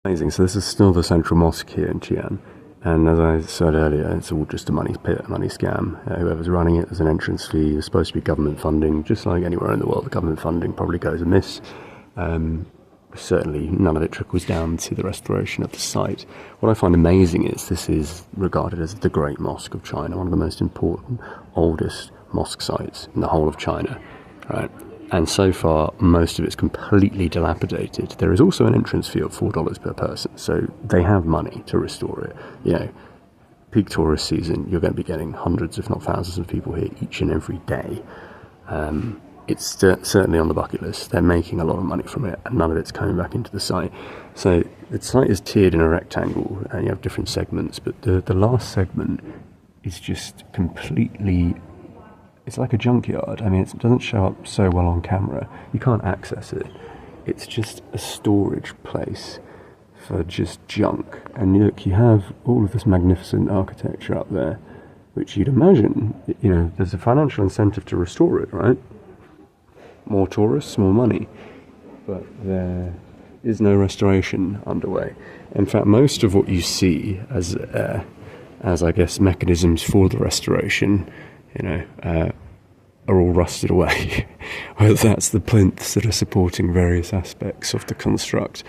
Amazing. So this is still the central mosque here in Xian, and as I said earlier, it's all just a money pit, a money scam. Whoever's running it, there's an entrance fee. There's supposed to be government funding, just like anywhere in the world. The government funding probably goes amiss. Certainly, none of it trickles down to the restoration of the site. What I find amazing is this is regarded as the Great Mosque of China, one of the most important, oldest mosque sites in the whole of China, right? And so far, most of it's completely dilapidated. There is also an entrance fee of $4 per person, so they have money to restore it. You know, peak tourist season, you're going to be getting hundreds, if not thousands, of people here each and every day. It's certainly on the bucket list. They're making a lot of money from it, and none of it's coming back into the site. So the site is tiered in a rectangle, and you have different segments, but the last segment is just completely... It's like a junkyard. I mean, it doesn't show up so well on camera. You can't access it. It's just a storage place for just junk. And look, you have all of this magnificent architecture up there, which you'd imagine, you know, there's a financial incentive to restore it, right? More tourists, more money. But there is no restoration underway. In fact, most of what you see as I guess, mechanisms for the restoration, you know, are all rusted away. Whether that's the plinths that are supporting various aspects of the construct.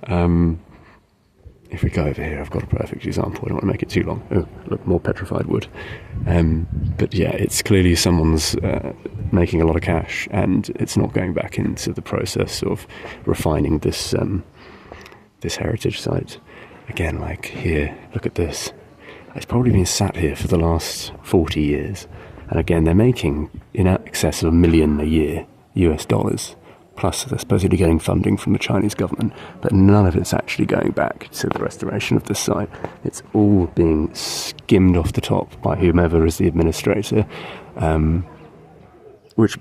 If we go over here, I've got a perfect example. I don't want to make it too long. Oh, look, more petrified wood. But yeah, it's clearly someone's making a lot of cash, and it's not going back into the process of refining this this heritage site. Again, like here, look at this. It's probably been sat here for the last 40 years. And again, they're making in excess of $1 million a year, US dollars. Plus, they're supposedly getting funding from the Chinese government. But none of it's actually going back to the restoration of the site. It's all being skimmed off the top by whomever is the administrator. Which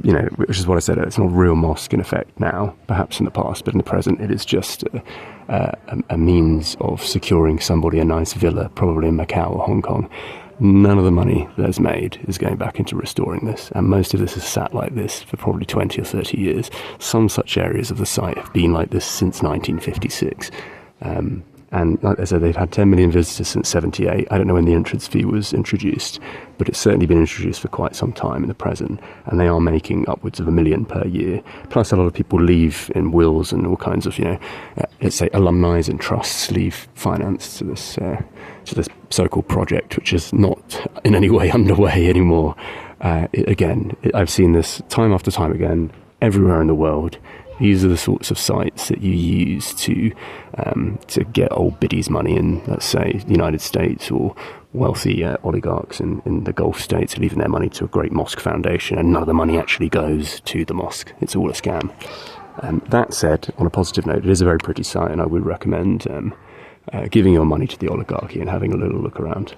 is what I said, it's not a real mosque in effect now, perhaps in the past, but in the present it is just a means of securing somebody a nice villa, probably in Macau or Hong Kong. None of the money that's made is going back into restoring this, and most of this has sat like this for probably 20 or 30 years. Some such areas of the site have been like this since 1956. And like I said, they've had 10 million visitors since 78. I don't know when the entrance fee was introduced, but it's certainly been introduced for quite some time in the present. And they are making upwards of $1 million per year. Plus, a lot of people leave in wills and all kinds of, let's say, alumni and trusts leave finance to this so-called project, which is not in any way underway anymore. I've seen this time after time again, everywhere in the world. These are the sorts of sites that you use to get old biddies money in, let's say, the United States, or wealthy oligarchs in the Gulf states are leaving their money to a great mosque foundation, and none of the money actually goes to the mosque. It's all a scam. That said, on a positive note, it is a very pretty site, and I would recommend giving your money to the oligarchy and having a little look around.